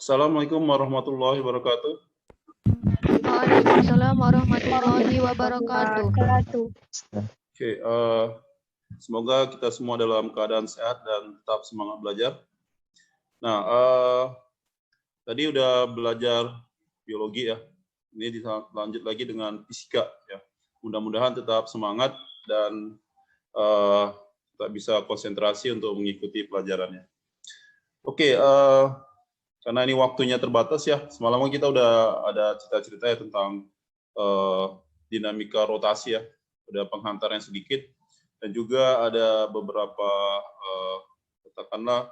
Assalamualaikum warahmatullahi wabarakatuh. Waalaikumsalam warahmatullahi wabarakatuh. Oke, semoga kita semua dalam keadaan sehat dan tetap semangat belajar. Nah, tadi udah belajar biologi ya. Ini lanjut lagi dengan fisika ya. Mudah-mudahan tetap semangat dan kita bisa konsentrasi untuk mengikuti pelajarannya. Oke, karena ini waktunya terbatas ya. Semalam kita udah ada cerita-cerita ya tentang dinamika rotasi ya. Ada penghantaran sedikit dan juga ada beberapa katakanlah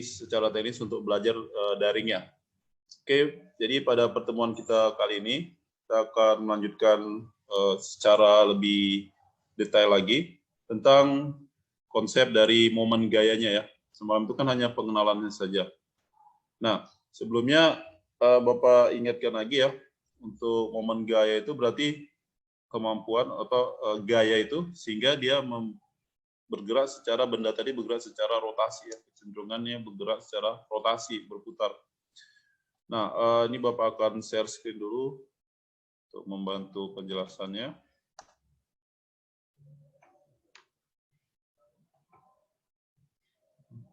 secara teknis untuk belajar daringnya. Oke, jadi pada pertemuan kita kali ini kita akan melanjutkan secara lebih detail lagi tentang konsep dari momen gayanya ya. Semalam itu kan hanya pengenalannya saja. Nah, sebelumnya Bapak ingatkan lagi ya, untuk momen gaya itu berarti kemampuan atau gaya itu sehingga dia bergerak secara benda tadi bergerak secara rotasi ya, kecenderungannya bergerak secara rotasi, berputar. Nah, ini Bapak akan share screen dulu untuk membantu penjelasannya.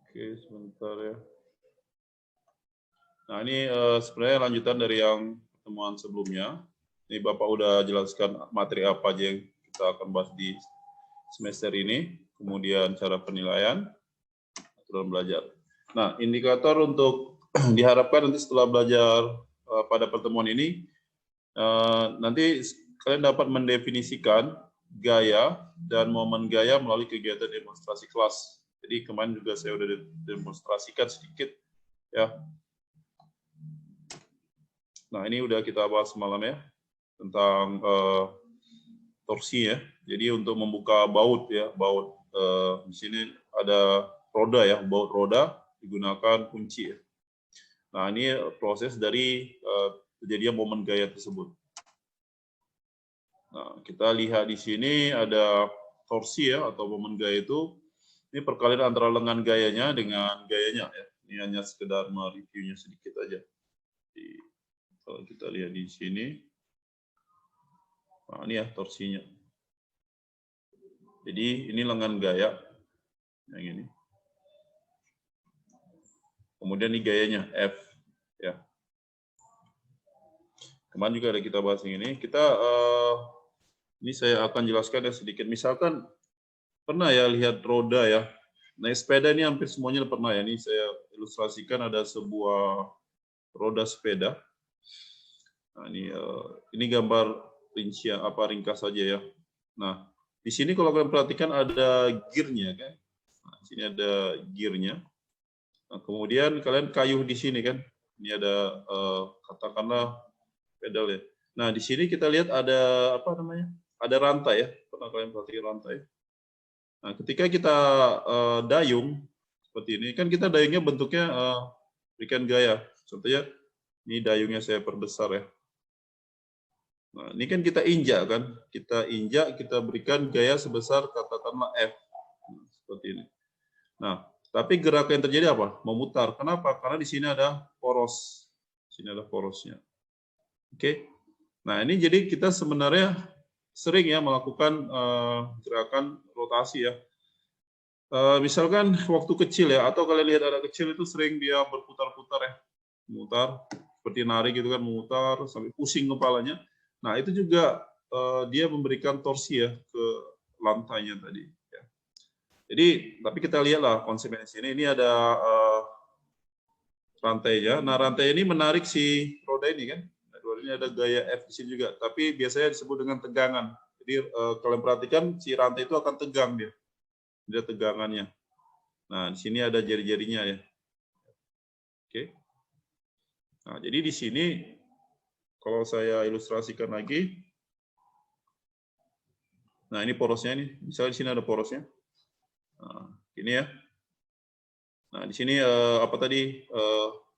Oke, sebentar ya. Nah, ini sebenarnya lanjutan dari yang pertemuan sebelumnya. Ini Bapak udah jelaskan materi apa aja yang kita akan bahas di semester ini, kemudian cara penilaian, aturan belajar. Nah, indikator untuk diharapkan nanti setelah belajar pada pertemuan ini, nanti kalian dapat mendefinisikan gaya dan momen gaya melalui kegiatan demonstrasi kelas. Jadi kemarin juga saya udah demonstrasikan sedikit, ya. Nah, ini udah kita bahas semalam ya, tentang torsi ya. Jadi untuk membuka baut ya, baut di sini ada roda ya, baut roda digunakan kunci ya. Nah, ini proses dari kejadian momen gaya tersebut. Nah, kita lihat di sini ada torsi ya, atau momen gaya itu, ini perkalian antara lengan gayanya dengan gayanya ya. Ini hanya sekedar mereviewnya sedikit aja. Jadi, kalau kita lihat di sini, nah ini ya torsinya. Jadi ini lengan gaya yang ini. Kemudian ini gayanya F ya. Kemarin juga ada kita bahas yang ini. Ini saya akan jelaskan ya sedikit. Misalkan pernah ya lihat roda ya. Naik sepeda ini hampir semuanya pernah ya. Ini saya ilustrasikan ada sebuah roda sepeda. Nah, ini gambar rincian ringkas saja ya. Nah, di sini kalau kalian perhatikan ada gearnya kan. Nah, di sini ada gearnya. Nah, kemudian kalian kayuh di sini kan. Ini ada katakanlah pedal ya. Nah, di sini kita lihat ada apa namanya? Ada rantai ya. Pernah kalian perhatikan rantai? Nah, ketika kita dayung seperti ini, kan kita dayungnya bentuknya berikan gaya. Contohnya, ini dayungnya saya perbesar ya. Nah, ini kan kita injak kan, kita injak, kita berikan gaya sebesar katakanlah F, nah, seperti ini. Nah, tapi gerakan yang terjadi apa? Memutar. Kenapa? Karena di sini ada poros. Di sini ada porosnya. Oke. Nah, ini jadi kita sebenarnya sering ya melakukan gerakan rotasi ya. Misalkan waktu kecil ya, atau kalian lihat anak kecil itu sering dia berputar-putar ya, memutar seperti nari gitu kan, memutar sampai pusing kepalanya. Nah, itu juga dia memberikan torsi ya ke lantainya tadi. Ya. Jadi, tapi kita lihatlah konsepnya di sini. Ini ada rantainya. Nah, rantai ini menarik si roda ini kan. Nah, ini ada gaya F di sini juga. Tapi biasanya disebut dengan tegangan. Jadi kalian perhatikan si rantai itu akan tegang dia. Dia tegangannya. Nah, di sini ada jari-jarinya ya. Oke. Nah, jadi di sini kalau saya ilustrasikan lagi, nah ini porosnya nih, misalnya di sini ada porosnya. Nah, ini ya. Nah, di sini apa tadi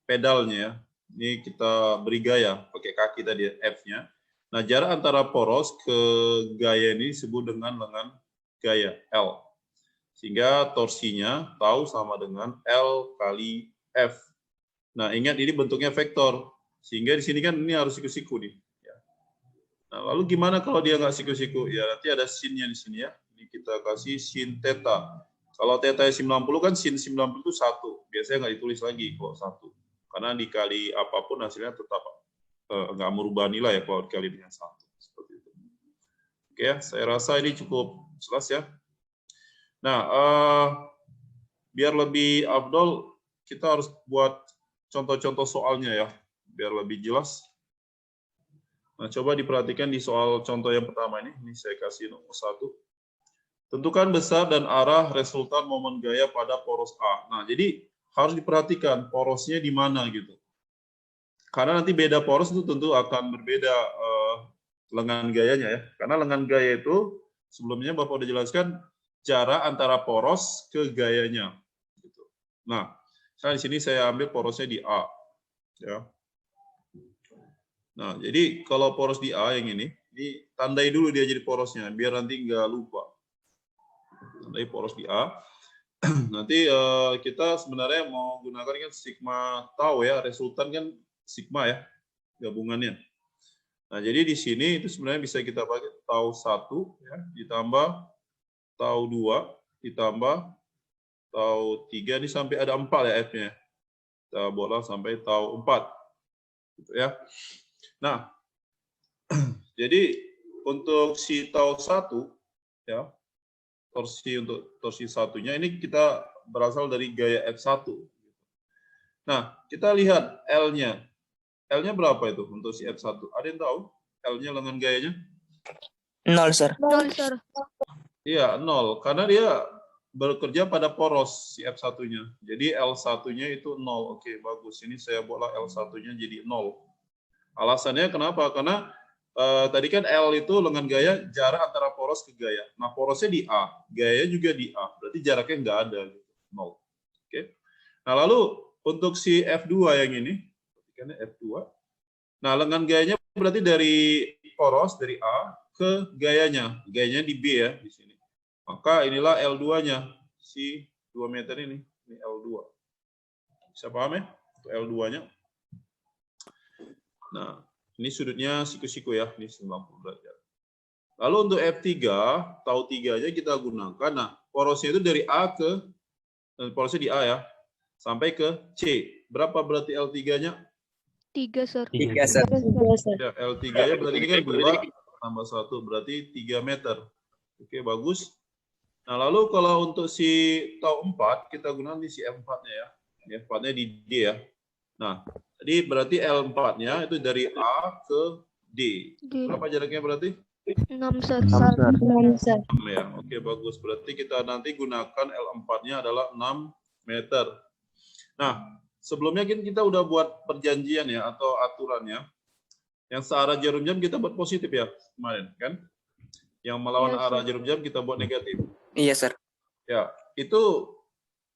pedalnya ya. Ini kita beri gaya pakai kaki tadi F-nya. Nah, jarak antara poros ke gaya ini disebut dengan lengan gaya L. Sehingga torsinya tahu sama dengan L kali F. Nah, ingat ini bentuknya vektor. Sehingga di sini kan ini harus siku-siku nih. Ya. Nah, lalu gimana kalau dia nggak siku-siku? Ya, nanti ada sinnya di sini ya. Ini kita kasih sin theta. Kalau theta 90 kan sin 90 itu 1. Biasanya nggak ditulis lagi kalau 1. Karena dikali apapun hasilnya tetap nggak merubah nilai ya kalau dikali dengan 1. Seperti itu. Oke ya, saya rasa ini cukup jelas ya. Nah, biar lebih afdol, kita harus buat contoh-contoh soalnya ya, biar lebih jelas. Nah, coba diperhatikan di soal contoh yang pertama ini saya kasih nomor 1. Tentukan besar dan arah resultan momen gaya pada poros A. Nah, jadi harus diperhatikan porosnya di mana gitu. Karena nanti beda poros itu tentu akan berbeda lengan gayanya ya. Karena lengan gaya itu sebelumnya Bapak udah jelaskan jarak antara poros ke gayanya. Gitu. Nah, di sini saya ambil porosnya di A. Ya. Nah, jadi kalau poros di A yang ini tandai dulu dia jadi porosnya, biar nanti nggak lupa. Tandai poros di A. Nanti kita sebenarnya mau gunakan kan sigma tau ya, resultan kan sigma ya, gabungannya. Nah, jadi di sini itu sebenarnya bisa kita pakai tau 1 ya, ditambah tau 2, ditambah tau 3, ini sampai ada 4 ya F-nya. Kita buatlah sampai tau 4. Gitu ya. Nah, jadi untuk si tau 1 ya, torsi satunya ini kita berasal dari gaya F1. Nah, kita lihat L-nya. L-nya berapa itu untuk si F1? Ada yang tahu L-nya lengan gayanya? 0, Sir. 0, Sir. Iya, 0. Karena dia bekerja pada poros si F1-nya. Jadi L1-nya itu 0. Oke, bagus. Ini saya buatlah L1-nya jadi 0. Alasannya kenapa? Karena tadi kan L itu lengan gaya jarak antara poros ke gaya. Nah, porosnya di A, gaya juga di A. Berarti jaraknya nggak ada, gitu. 0. Oke. Nah, lalu untuk si F2 yang ini, F2. Nah, lengan gayanya berarti dari poros, dari A ke gayanya. Gayanya di B ya, di sini. Maka inilah L2-nya, si 2 meter ini. Ini L2. Bisa paham ya? Untuk L2-nya. Nah, ini sudutnya siku-siku ya, ini 90 derajat. Lalu untuk F3, tau 3-nya kita gunakan. Nah, porosnya itu dari A ke, porosnya di A ya, sampai ke C. Berapa berarti L3-nya? 3, Sir. 3, Sir. Ya, L3-nya berarti ini kan 2 tambah 1, berarti 3 meter. Oke, bagus. Nah, lalu kalau untuk si tau 4, kita gunakan di si F4-nya ya. Ini F4-nya di D ya. Nah, jadi berarti L4-nya itu dari A ke D. Berapa jaraknya berarti? 6, Sir. 6 ya. Oke, bagus. Berarti kita nanti gunakan L4-nya adalah 6 meter. Nah, sebelumnya kan kita udah buat perjanjian ya atau aturannya. Yang searah jarum jam kita buat positif ya kemarin kan? Yang melawan Iya, arah Sir. jarum jam kita buat negatif. Iya, Sir. Ya, itu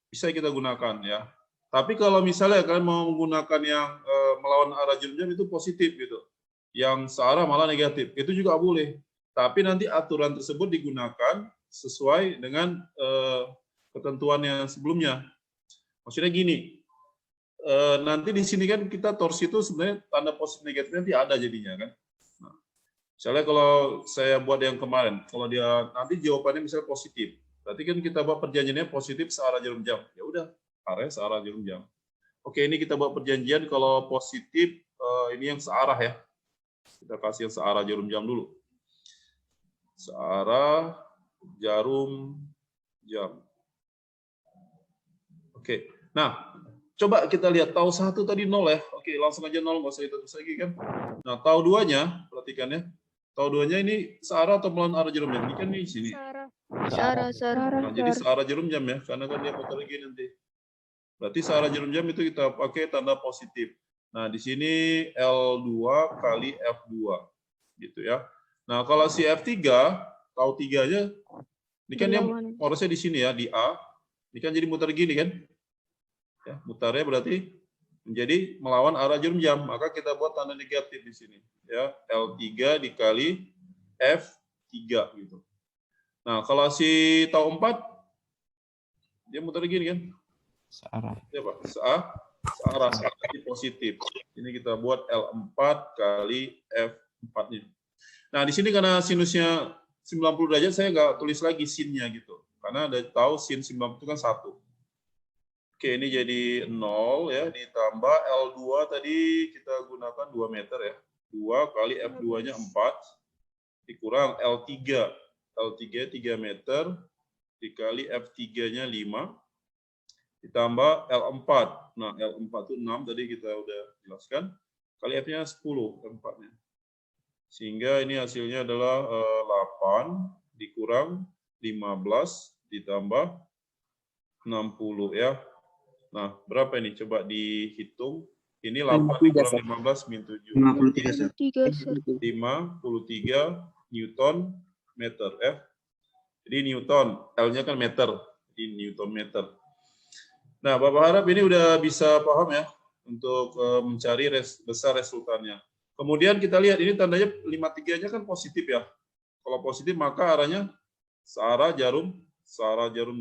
bisa kita gunakan ya. Tapi kalau misalnya kalian mau menggunakan yang melawan arah jarum jam itu positif gitu. Yang searah malah negatif, itu juga boleh. Tapi nanti aturan tersebut digunakan sesuai dengan ketentuan yang sebelumnya. Maksudnya gini, nanti di sini kan kita torsi itu sebenarnya tanda positif negatifnya nanti ada jadinya kan. Nah, misalnya kalau saya buat yang kemarin, kalau dia nanti jawabannya misalnya positif, berarti kan kita buat perjanjiannya positif searah jarum jam. Ya udah, arah searah jarum jam. Oke, ini kita buat perjanjian kalau positif ini yang searah ya. Kita kasih yang searah jarum jam dulu. Searah jarum jam. Oke. Nah, coba kita lihat tau 1 tadi 0 ya. Oke, langsung aja 0, nggak usah ditulis lagi kan. Nah, tau 2-nya, perhatikan ya. Tau 2-nya ini searah atau melawan arah jarum jam? Ini kan di sini. Searah, Sir. Nah, jadi searah jarum jam ya, karena kan dia putar lagi nanti. Berarti searah jarum jam itu kita pakai tanda positif. Nah, di sini L2 kali F2. Gitu ya. Nah, kalau si F3, tau 3-nya, ini kan dia porosnya di sini ya, di A. Ini kan jadi muter gini kan. Ya, mutarnya berarti menjadi melawan arah jarum jam. Maka kita buat tanda negatif di sini. Ya, L3 dikali F3 gitu. Nah, kalau si tau 4, dia muter gini kan. Searah. Ya, Pak. searah, jadi positif. Ini kita buat L4 kali F4-nya. Nah, di sini karena sinusnya 90 derajat, saya nggak tulis lagi sin-nya gitu. Karena ada tahu sin 90 itu kan 1. Oke, ini jadi 0 ya, ditambah L2 tadi kita gunakan 2 meter ya. 2 kali F2-nya 4, dikurang L3. L3 3 meter, dikali F3-nya 5, ditambah L4. Nah, L4 itu 6, tadi kita udah jelaskan. Kali F-nya 10, F4-nya. Sehingga ini hasilnya adalah 8 dikurang 15 ditambah 60 ya. Nah, berapa ini? Coba dihitung. Ini 8 dikurang 15 min 7. 53, Sir. 3, Sir. 53 Newton meter F. Jadi Newton, L-nya kan meter. Jadi Newton meter. Nah, Bapak harap ini udah bisa paham ya untuk mencari besar resultannya. Kemudian kita lihat ini tandanya 53-nya kan positif ya. Kalau positif maka arahnya searah jarum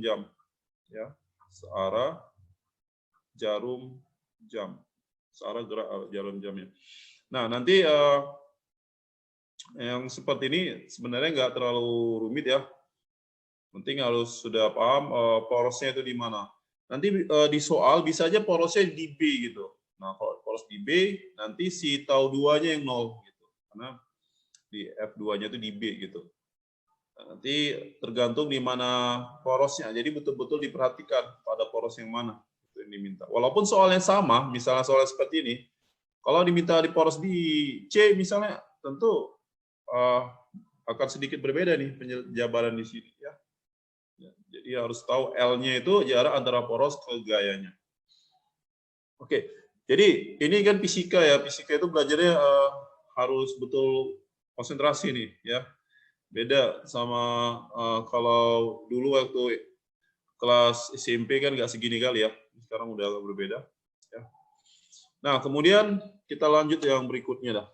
jam. Ya, searah jarum jam. Searah gerak jarum jamnya. Nah, nanti yang seperti ini sebenarnya nggak terlalu rumit ya. Penting harus sudah paham porosnya itu di mana. Nanti di soal bisa aja porosnya di B gitu. Nah, kalau poros di B, nanti si tau 2-nya yang 0 gitu. Karena di F2-nya itu di B gitu. Nah, nanti tergantung di mana porosnya. Jadi betul-betul diperhatikan pada poros yang mana itu yang diminta. Walaupun soalnya sama, misalnya soalnya seperti ini, kalau diminta di poros di C misalnya, tentu akan sedikit berbeda nih penjabaran di sini ya. Jadi harus tahu L-nya itu jarak antara poros ke gayanya. Oke, jadi ini kan fisika ya. Fisika itu belajarnya harus betul konsentrasi nih ya. Beda sama kalau dulu waktu kelas SMP kan nggak segini kali ya. Sekarang udah agak berbeda. Ya. Nah, kemudian kita lanjut yang berikutnya dah.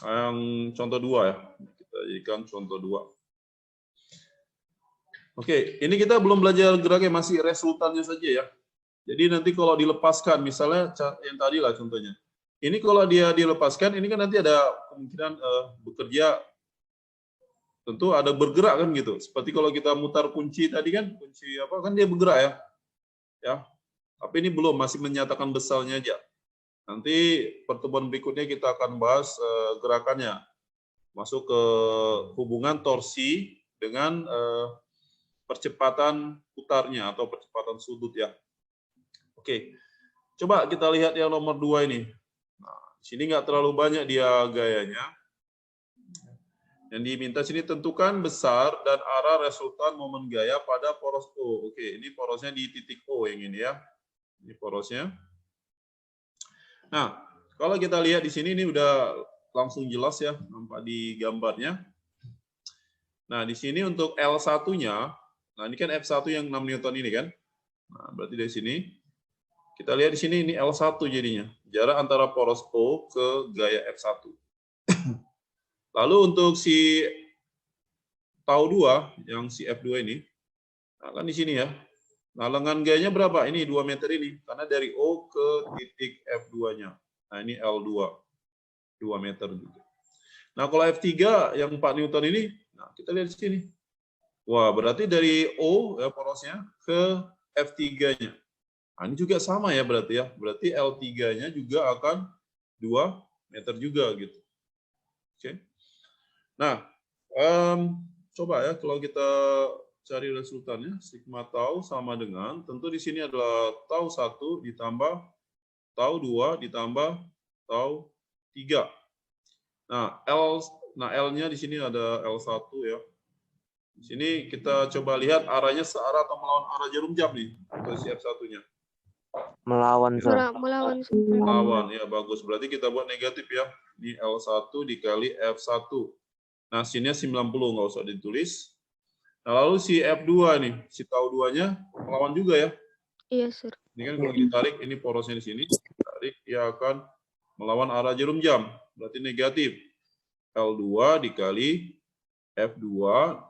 Yang contoh 2 ya. Kita jadikan contoh 2. Oke, ini kita belum belajar geraknya, masih resultannya saja ya. Jadi nanti kalau dilepaskan, misalnya yang tadi lah contohnya. Ini kalau dia dilepaskan, ini kan nanti ada kemungkinan bekerja, tentu ada bergerak kan gitu. Seperti kalau kita mutar kunci tadi kan, kunci apa kan dia bergerak ya. Ya. Tapi ini belum, masih menyatakan besarnya aja. Nanti pertemuan berikutnya kita akan bahas gerakannya. Masuk ke hubungan torsi dengan percepatan putarnya atau percepatan sudut ya. Oke, coba kita lihat yang nomor 2 ini. Nah, sini nggak terlalu banyak dia gayanya. Yang diminta sini tentukan besar dan arah resultan momen gaya pada poros O. Oke, ini porosnya di titik O yang ini ya. Ini porosnya. Nah, kalau kita lihat di sini ini udah langsung jelas ya, nampak di gambarnya. Nah, di sini untuk L1-nya, nah ini kan F1 yang 6 Newton ini kan. Nah, berarti dari sini kita lihat di sini ini L1 jadinya. Jarak antara poros O ke gaya F1. Lalu untuk si tau 2 yang si F2 ini, nah kan di sini ya. Nah, lengan gayanya berapa? Ini 2 meter ini karena dari O ke titik F2-nya. Nah, ini L2. 2 meter juga. Nah, kalau F3 yang 4 Newton ini, nah kita lihat di sini. Wah, berarti dari O ya, porosnya ke F3-nya. Nah, ini juga sama ya berarti ya. Berarti L3-nya juga akan 2 meter juga gitu. Oke. Nah, coba ya kalau kita cari resultannya, sigma tau sama dengan, tentu di sini adalah tau 1 ditambah tau 2 ditambah tau 3. Nah, L-nya di sini ada L1 ya. Di sini kita coba lihat arahnya searah atau melawan arah jarum jam nih untuk si F1-nya. Melawan, Sir. Melawan. Melawan, ya bagus. Berarti kita buat negatif ya. Ini L1 dikali F1. Nah, sini 90, nggak usah ditulis. Nah, lalu si F2 nih, si tau 2-nya melawan juga ya. Iya, Sir. Ini kan kalau ditarik, ini porosnya di sini. Tarik, dia akan melawan arah jarum jam. Berarti negatif. L2 dikali F2.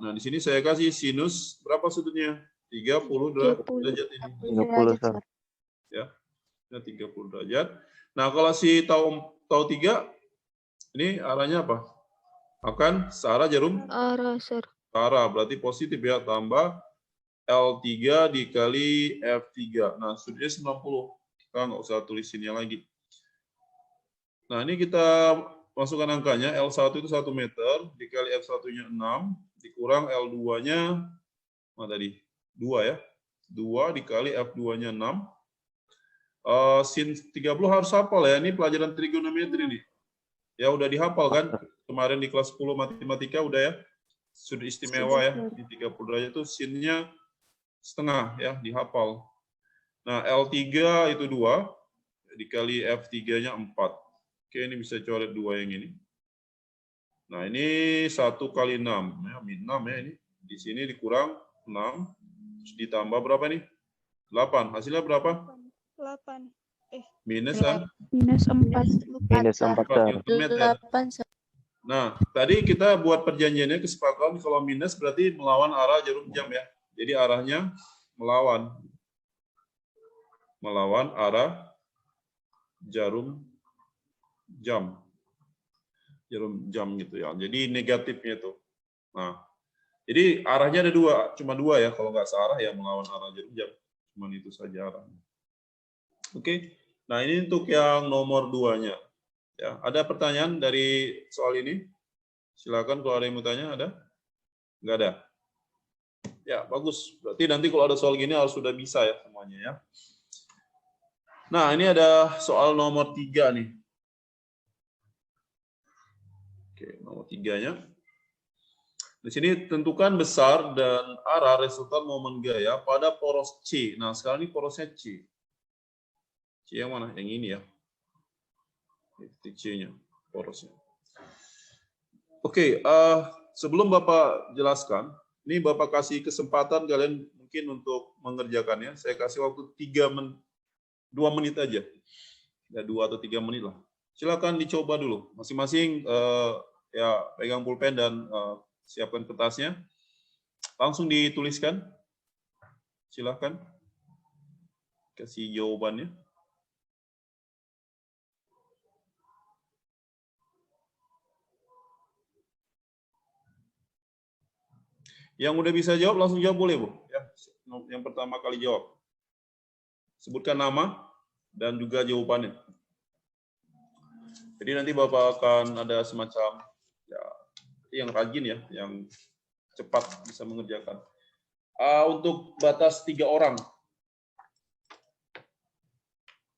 Nah, di sini saya kasih sinus berapa sudutnya? 30 derajat ini. 30, Sir. ya. Ini 30 derajat. Nah, kalau si tau 3 ini arahnya apa? Akan searah jarum Arah, sir. searah, berarti positif ya, tambah L3 dikali F3. Nah, sudutnya 90. Kita nggak usah tulisinnya lagi. Nah, ini kita masukkan angkanya. L1 itu 1 meter, dikali F1-nya 6, dikurang L2-nya, tadi? 2 ya. 2 dikali F2-nya 6. Sin 30 harus hafal ya, ini pelajaran trigonometri nih. Ya, udah dihafal kan? Kemarin di kelas 10 matematika udah ya. Sudut istimewa ya, di 30 derajat itu sinnya setengah ya, dihafal. Nah, L3 itu 2, dikali F3-nya 4. Oke, ini bisa coret 2 yang ini. Nah, ini 1 kali 6. Ya, min 6 ya ini. Di sini dikurang 6. Terus ditambah berapa nih? 8. Hasilnya berapa? 8. Minus Minus 4. Minus 4, Sir. Newton meter. Nah, tadi kita buat perjanjiannya kesepakatan kalau minus berarti melawan arah jarum jam ya. Jadi arahnya melawan arah jarum jam. Jarum jam gitu ya. Jadi negatifnya itu. Nah, jadi arahnya ada 2, cuma 2 ya. Kalau nggak searah ya melawan arah jarum jam. Cuman itu saja arahnya. Oke. Nah, ini untuk yang nomor 2-nya. Ya, ada pertanyaan dari soal ini? Silakan kalau ada yang mau tanya, ada? Nggak ada? Ya, bagus. Berarti nanti kalau ada soal gini harus sudah bisa ya semuanya ya. Nah, ini ada soal nomor 3 nih. Oke, nomor 3-nya. Di sini tentukan besar dan arah resultan momen gaya pada poros C. Nah, sekarang ini porosnya C. C yang mana? Yang ini ya. Titik C-nya, porosnya. Oke, sebelum Bapak jelaskan, ini Bapak kasih kesempatan kalian mungkin untuk mengerjakannya. Saya kasih waktu 2 menit aja. Ya, 2 atau 3 menit lah. Silakan dicoba dulu. Masing-masing ya pegang pulpen dan siapkan kertasnya. Langsung dituliskan. Silakan. Kasih jawabannya. Yang udah bisa jawab langsung jawab boleh, Bu. Ya, yang pertama kali jawab. Sebutkan nama dan juga jawabannya. Jadi nanti Bapak akan ada semacam ya, yang rajin ya, yang cepat bisa mengerjakan. Untuk batas 3 orang.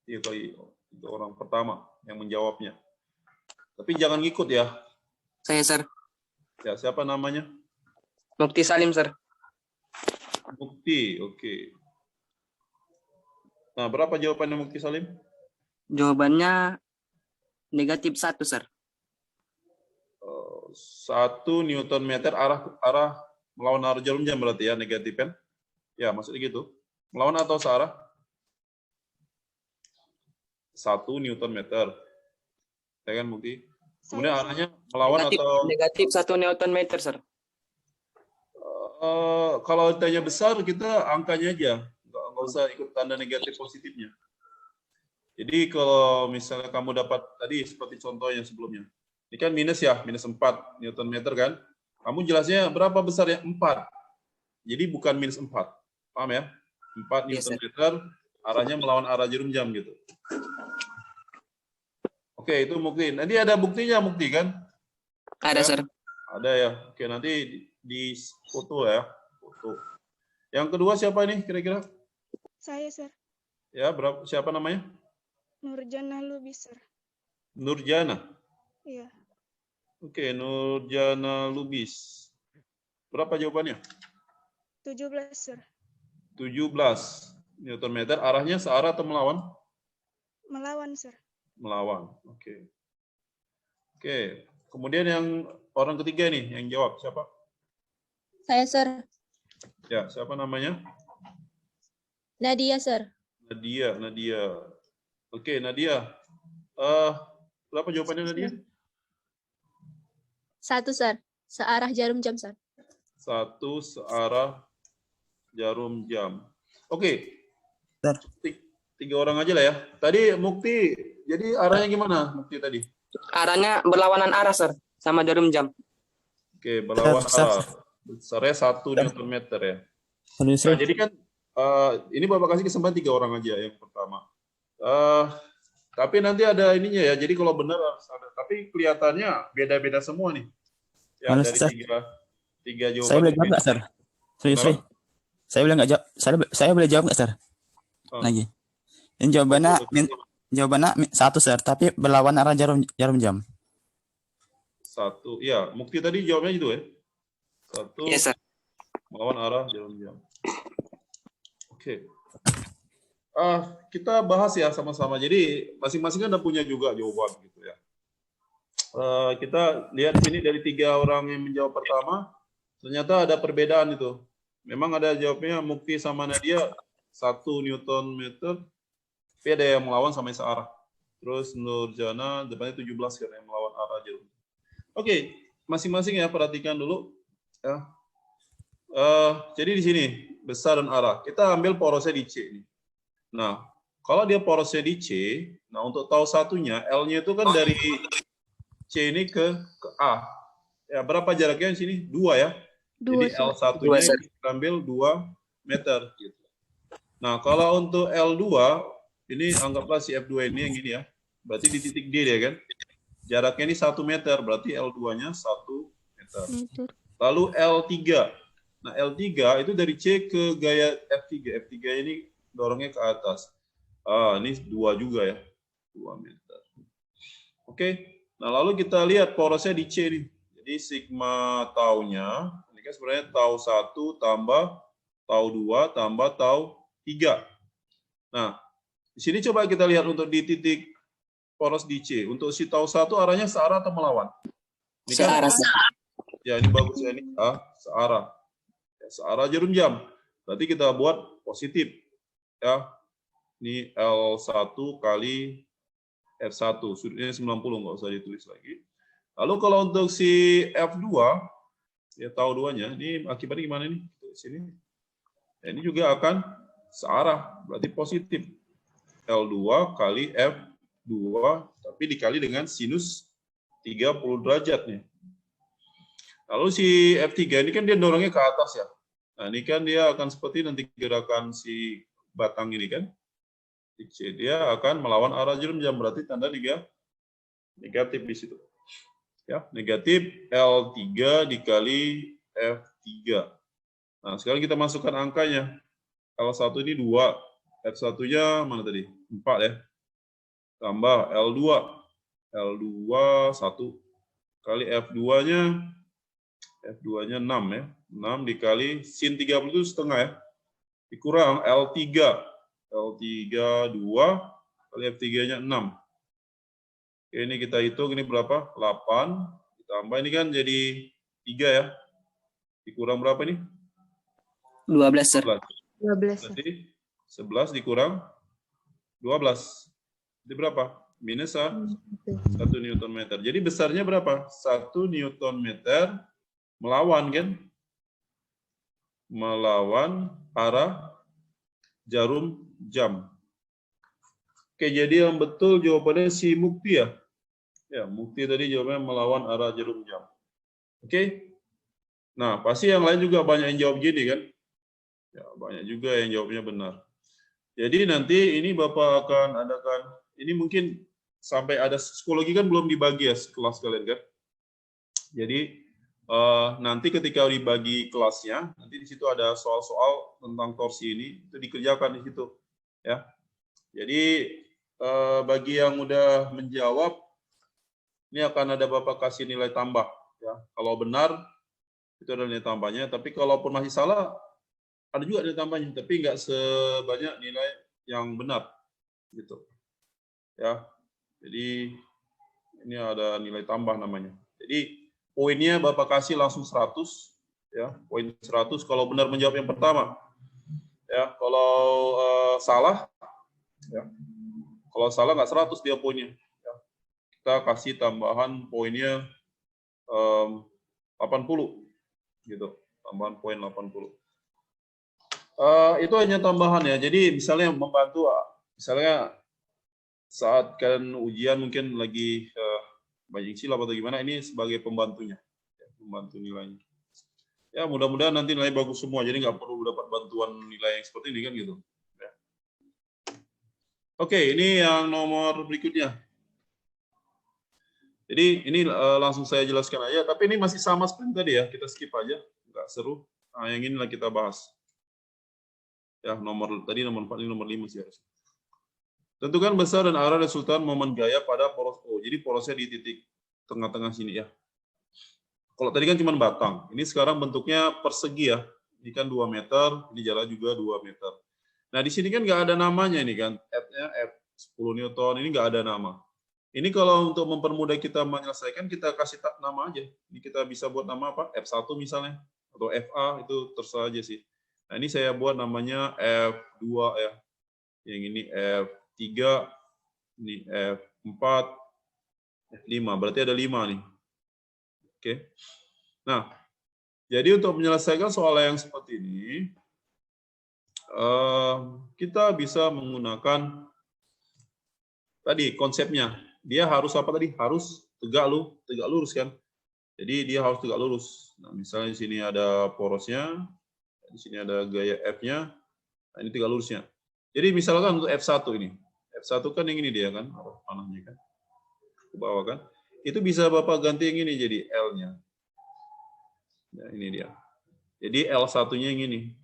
3 orang pertama yang menjawabnya. Tapi jangan ngikut ya. Saya, Sir. Ya, siapa namanya? Mukti Salim, Sir. Mukti, oke. Nah, berapa jawabannya Mukti Salim? Jawabannya negatif 1, Sir. 1 Newton meter arah melawan arah jarum jam berarti ya, negatif kan? Ya, maksudnya gitu. Melawan atau searah? 1 Newton meter. Ya kan, Mukti? Kemudian arahnya melawan atau negatif 1 Newton meter, Sir. kalau tanya besar kita angkanya aja, nggak usah ikut tanda negatif positifnya. Jadi kalau misalnya kamu dapat tadi seperti contoh yang sebelumnya, ini kan minus ya, minus 4 Newton meter kan? Kamu jelasnya berapa besar ya? 4. Jadi bukan minus 4. Paham ya? 4 Newton meter, arahnya melawan arah jarum jam gitu. Oke, itu Mukti. Nanti ada buktinya Mukti kan? Ada, Sir. Ada ya. Oke, nanti di foto ya. Foto. Yang kedua siapa ini kira-kira? Saya, Sir. Ya, siapa namanya? Nurjana Lubis, Sir. Nurjana. Iya. Oke, Nurjana Lubis. Berapa jawabannya? 17, Sir. 17 Newton meter. Arahnya searah atau melawan? Melawan, Sir. Melawan. Oke. Oke. Kemudian yang orang ketiga nih yang jawab siapa? Saya, Sir. Ya, siapa namanya? Nadia, Sir. Nadia. Oke, Nadia. Berapa jawabannya Nadia? 1, Sir. Searah jarum jam, Sir. 1 searah jarum jam. Oke. 3 orang aja lah ya. Tadi Mukti, jadi arahnya gimana Mukti tadi? Arahnya berlawanan arah, sir. Sama jarum jam. Oke, berlawan Sir. arah. Besarnya 1 Newton meter ya. Sorry, Nah, sir. jadi kan ini Bapak kasih kesempatan 3 orang aja yang pertama. Tapi nanti ada ininya ya. Jadi kalau benar harus ada. Tapi kelihatannya beda-beda semua nih. Yang Mana, dari Sir? tiga jawaban. Saya boleh jawab nggak, sir? Serius, Kenapa? saya boleh nggak jawab? Saya boleh jawab nggak, sir? Oh. Lagi. Ini jawabannya 1, sir. Tapi berlawan arah jarum jam. 1. Ya, Mukti tadi jawabnya itu ya. 1 Yes, sir. melawan arah jarum jam. Oke. Kita bahas ya sama-sama. Jadi masing-masing kan udah punya juga jawaban gitu ya. Kita lihat di sini dari 3 orang yang menjawab pertama, ternyata ada perbedaan itu. Memang ada jawabnya Mukti sama Nadia 1 Newton meter, tapi ada yang melawan sama yang searah. Terus Nurjana depannya 17 karena yang melawan arah jarum. Oke, masing-masing ya perhatikan dulu. Ya. Jadi di sini besar dan arah. Kita ambil porosnya di C ini. Nah, kalau dia porosnya di C, nah untuk tahu satunya, L-nya itu kan dari C ini ke A. Ya, berapa jaraknya di sini? 2 ya. 2, Jadi sir. L1-nya 2, sir. kita ambil 2 meter. Gitu. Nah, kalau untuk L2, ini anggaplah si F2 ini yang gini ya. Berarti di titik D dia kan. Jaraknya ini 1 meter, berarti L2-nya 1 meter. Meter. Lalu L3. Nah, L3 itu dari C ke gaya F3. F3 ini dorongnya ke atas. Ini 2 juga ya. 2 meter. Oke. Nah, lalu kita lihat porosnya di C nih. Jadi sigma taunya, ini kan sebenarnya tau 1 tambah tau 2 tambah tau 3. Nah, di sini coba kita lihat untuk di titik poros di C. Untuk si tau 1 arahnya searah atau melawan? Ini kan, Searah, sir. ya ini bagus ya, ini searah. Ya, searah jarum jam. Berarti kita buat positif. Ya, ini L1 kali F1. Sudutnya 90, nggak usah ditulis lagi. Lalu kalau untuk si F2, ya tahu 2-nya, ini akibatnya gimana nih? Sini. Ya, ini juga akan searah, berarti positif. L2 kali F2, tapi dikali dengan sinus 30 derajat nih. Lalu si F3 ini kan dia dorongnya ke atas ya. Nah, ini kan dia akan seperti nanti gerakan si batang ini kan. Dia akan melawan arah jarum jam, berarti tanda negatif di situ. Ya, negatif L3 dikali F3. Nah, sekarang kita masukkan angkanya. L1 ini 2, F1-nya mana tadi? 4 ya. Tambah L2. L2 1 kali F2-nya 6 ya. 6 dikali sin 30 itu setengah ya. Dikurang L3. L3 2 kali F3-nya 6. Oke, ini kita hitung ini berapa? 8. Ditambah ini kan jadi 3 ya. Dikurang berapa ini? 12, sir. 12, sir. Berarti 11 dikurang 12. Jadi berapa? Minus 1 Newton meter. Jadi besarnya berapa? 1 Newton meter melawan kan? Melawan arah jarum jam. Oke, jadi yang betul jawabannya si Mukti ya. Ya, Mukti tadi jawabannya melawan arah jarum jam. Oke. Nah, pasti yang lain juga banyak yang jawab gini kan? Ya, banyak juga yang jawabnya benar. Jadi nanti ini Bapak akan adakan, ini mungkin sampai ada psikologi kan belum dibagi ya kelas kalian kan? Jadi nanti ketika dibagi kelasnya, nanti di situ ada soal-soal tentang torsi ini, itu dikerjakan di situ. Ya. Jadi bagi yang udah menjawab, ini akan ada Bapak kasih nilai tambah. Ya. Kalau benar, itu ada nilai tambahnya. Tapi kalaupun masih salah, ada juga nilai tambahnya. Tapi nggak sebanyak nilai yang benar. Gitu. Ya. Jadi ini ada nilai tambah namanya. Jadi poinnya Bapak kasih langsung 100, ya, poin 100 kalau benar menjawab yang pertama. Ya, kalau salah, ya, kalau salah nggak 100 dia poinnya. Ya. Kita kasih tambahan poinnya 80, gitu, tambahan poin 80. Itu hanya tambahan ya. Jadi misalnya membantu misalnya saat kalian ujian mungkin lagi banyak silap atau gimana, ini sebagai pembantunya, membantu nilainya. Ya mudah-mudahan nanti nilai bagus semua, jadi nggak perlu dapat bantuan nilai yang seperti ini kan gitu. Ya. Oke, ini yang nomor berikutnya. Jadi ini langsung saya jelaskan aja, tapi ini masih sama seperti tadi ya, kita skip aja, nggak seru. Nah, yang inilah kita bahas. Ya, tadi nomor 4, ini nomor 5 sih harusnya. Tentukan besar dan arah resultan momen gaya pada poros O. Jadi porosnya di titik tengah-tengah sini ya. Kalau tadi kan cuma batang, ini sekarang bentuknya persegi ya. Ini kan 2 meter, ini jarak juga 2 meter. Nah di sini kan nggak ada namanya ini kan, F-nya F 10 Newton, ini nggak ada nama. Ini kalau untuk mempermudah kita menyelesaikan, kita kasih nama aja. Ini kita bisa buat nama apa? F1 misalnya, atau FA, itu terserah aja sih. Nah ini saya buat namanya F2 ya. Yang ini F3, ini F4, F5, berarti ada 5 nih. Oke. Nah, jadi untuk menyelesaikan soal yang seperti ini, kita bisa menggunakan tadi konsepnya. Dia harus apa tadi? Harus tegak lurus kan? Jadi dia harus tegak lurus. Nah, misalnya di sini ada porosnya, di sini ada gaya F-nya, nah ini tegak lurusnya. Jadi misalkan untuk F1 ini, F1 kan yang ini dia kan, arah panahnya kan, ke bawah kan. Itu bisa Bapak ganti yang ini jadi L-nya. Ya, ini dia. Jadi L1-nya yang ini.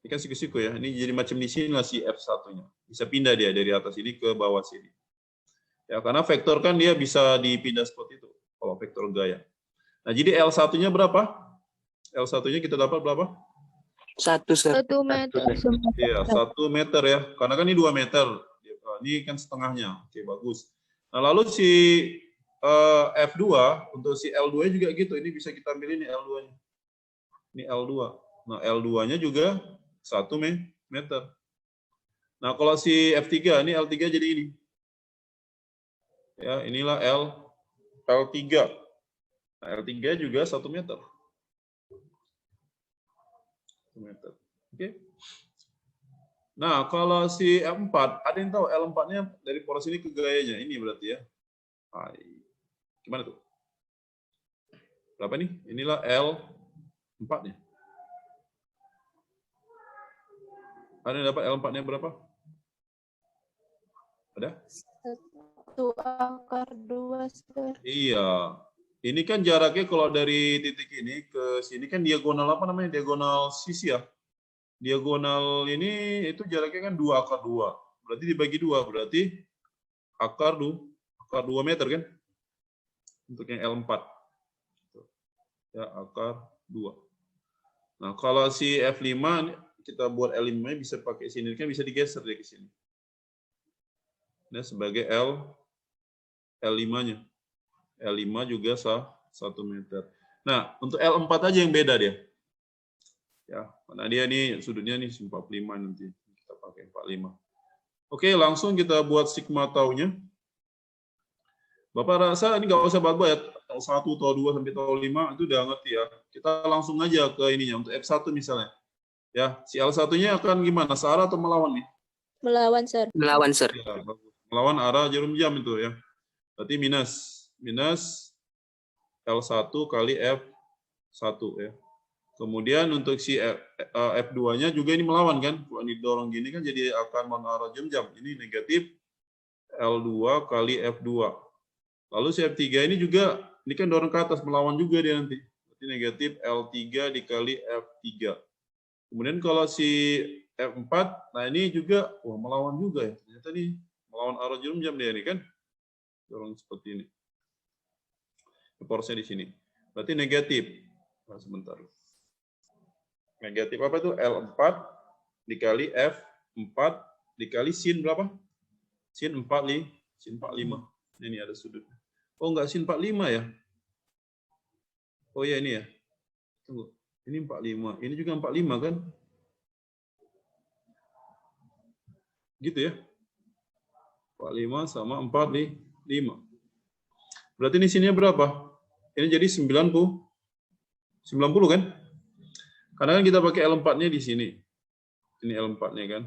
Ini kan siku-siku ya. Ini jadi macam di sini lah si F1-nya. Bisa pindah dia dari atas ini ke bawah sini. Ya, karena vektor kan dia bisa dipindah seperti itu. Kalau vektor gaya. Nah, jadi L1-nya berapa? L1-nya kita dapat berapa? 1, Sir. 1 meter. Iya, 1 meter ya. Karena kan ini 2 meter. Ini kan setengahnya. Oke, bagus. Nah, lalu si F2, untuk si L2 juga gitu. Ini bisa kita ambil ini L2-nya. Ini L2. Nah, L2-nya juga 1 meter. Nah, kalau si F3, ini L3 jadi ini. Ya, inilah L3. Nah, L3 juga 1 meter. 1 meter. Oke. Nah, kalau si F4, ada yang tahu L4-nya dari poros ini ke gayanya. Ini berarti ya. Nah, gimana tuh? Berapa nih? Inilah L4-nya. Ada yang dapat L4-nya berapa? Ada? 1/2, Sir. Iya. Ini kan jaraknya kalau dari titik ini ke sini kan diagonal apa namanya? Diagonal sisi ya. Diagonal ini itu jaraknya kan 2/2. Berarti dibagi 2, berarti akar 2 meter kan? Untuk yang L4. Ya, akar 2. Nah, kalau si F5 kita buat L5 bisa pakai sini kan bisa digeser dari ke sini. Nah, sebagai L5-nya. L5 juga 1 meter. Nah, untuk L4 aja yang beda dia. Ya, karena dia nih sudutnya nih 45 nanti. Kita pakai 45. Oke, langsung kita buat sigma taunya. Bapak rasa ini nggak usah banyak ya. Tau 1, tau 2, sampai tau 5 itu udah ngerti ya. Kita langsung aja ke ininya. Untuk F1 misalnya. Ya, si L1-nya akan gimana? Searah atau melawan nih? Melawan, Sir. Melawan, Sir. Ya, melawan arah jarum jam itu ya. Berarti minus L1 kali F1 ya. Kemudian untuk si F2-nya juga ini melawan kan. Kalau didorong gini kan jadi akan melawan arah jarum jam. Ini negatif L2 kali F2. Lalu si F3 ini juga, ini kan dorong ke atas, melawan juga dia nanti. Berarti negatif L3 dikali F3. Kemudian kalau si F4, nah ini juga, wah melawan juga ya. Ternyata nih, melawan arah jarum jam dia ini kan. Dorong seperti ini. Porosnya di sini. Berarti negatif. Nah, sebentar. Negatif apa itu? L4 dikali F4 dikali sin berapa? Sin 45. Ini ada sudutnya. Oh, enggak sin 45 ya? Oh ya ini ya. Tunggu. Ini 45. Ini juga 45 kan? Gitu ya. 45 sama 45. Berarti ini sininya berapa? Ini jadi 90 kan? Karena kan kita pakai L4-nya di sini. Ini L4-nya kan.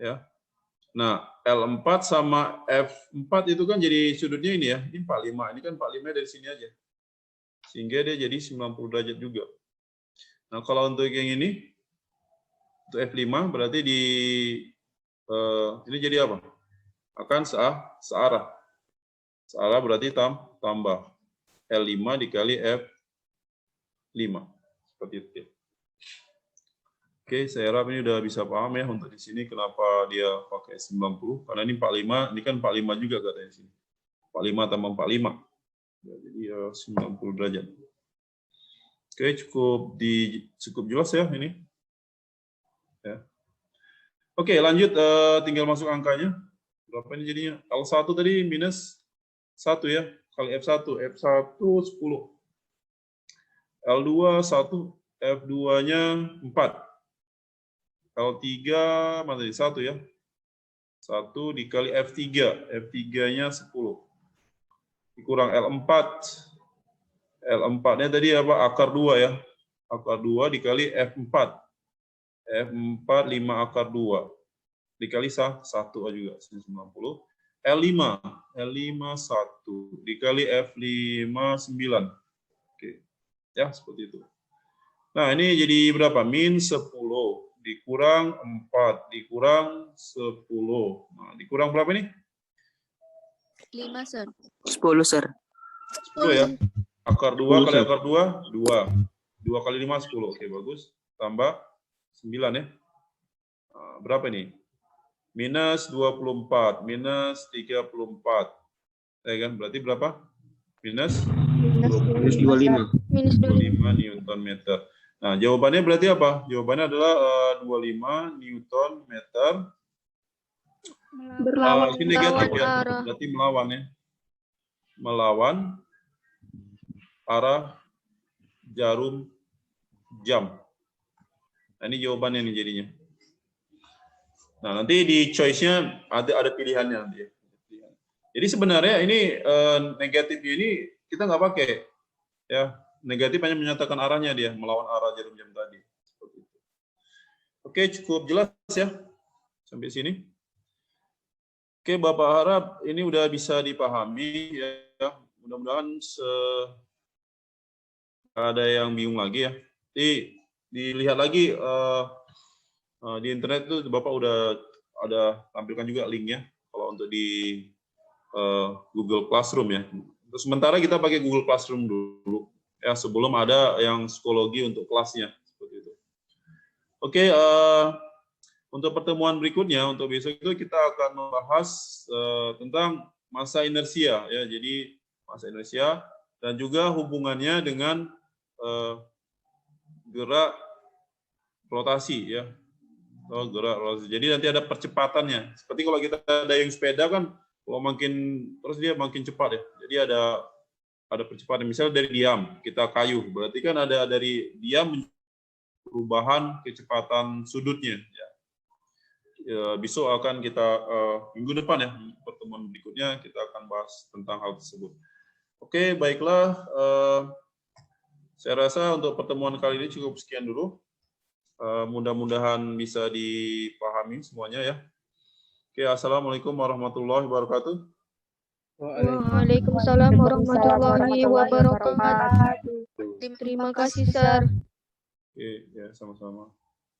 Ya. Nah, L4 sama F4 itu kan jadi sudutnya ini ya. Ini 45. Ini kan 45 dari sini aja. Sehingga dia jadi 90 derajat juga. Nah, kalau untuk yang ini, untuk F5 berarti ini jadi apa? Akan searah. Searah berarti tambah L5 dikali F5. Seperti itu. Oke, saya harap ini udah bisa paham ya untuk di sini kenapa dia pakai 90. Karena ini 45, ini kan 45 juga katanya di sini. 45 tambah 45. Ya, jadi 90 derajat. Oke, cukup jelas ya ini. Ya. Oke, lanjut tinggal masuk angkanya. Berapa ini jadinya? L1 tadi minus 1 ya, kali F1. F1 10. L2 1, F2-nya 4. L3 mana tadi? 1 ya. 1 dikali F3. F3-nya 10. Dikurang L4. L4-nya tadi apa? Akar 2 ya. Akar 2 dikali F4. F4 5 akar 2. Dikali 1 juga. 90. L5. L5 1. Dikali F5 9. Oke. Ya, seperti itu. Nah, ini jadi berapa? Min 10. Dikurang 4, dikurang 10. Nah, dikurang berapa nih? 5, Sir. 10, Sir. 10 ya. Akar 2 kali akar 2, 2. 2 kali 5, 10. Oke, bagus. Tambah 9 ya. Nah, berapa nih? Minus 24, minus 34. Ya kan? Berarti berapa? Minus 25. Minus 25 Newton meter. Nah, jawabannya berarti apa? Jawabannya adalah 25 Newton meter. Berlawan Ini negatif ya. arah. Berarti melawan ya. Melawan arah jarum jam. Nah, ini jawabannya nih jadinya. Nah, nanti di choice-nya ada pilihannya nanti ya. Jadi sebenarnya ini negatifnya ini kita nggak pakai ya. Negatif hanya menyatakan arahnya dia, melawan arah jarum jam tadi. Seperti itu. Oke, cukup jelas ya sampai sini. Oke, Bapak harap ini udah bisa dipahami ya. Mudah-mudahan ada yang bingung lagi ya. Dilihat lagi di internet itu Bapak udah ada tampilkan juga linknya kalau untuk di Google Classroom ya. Terus sementara kita pakai Google Classroom dulu. Ya, sebelum ada yang psikologi untuk kelasnya seperti itu. Oke, untuk pertemuan berikutnya untuk besok itu kita akan membahas tentang masa inersia ya. Jadi masa inersia dan juga hubungannya dengan gerak rotasi ya. Oh, gerak rotasi. Jadi nanti ada percepatannya. Seperti kalau kita dayung sepeda kan kalau makin terus dia makin cepat ya. Jadi ada percepatan, misalnya dari diam kita kayu, berarti kan ada dari diam perubahan kecepatan sudutnya. Ya, besok akan kita minggu depan ya pertemuan berikutnya kita akan bahas tentang hal tersebut. Oke, baiklah. Saya rasa untuk pertemuan kali ini cukup sekian dulu. Mudah-mudahan bisa dipahami semuanya ya. Oke, assalamualaikum warahmatullahi wabarakatuh. Waalaikumsalam warahmatullahi wabarakatuh. Terima kasih, Sir. Oke, ya sama-sama.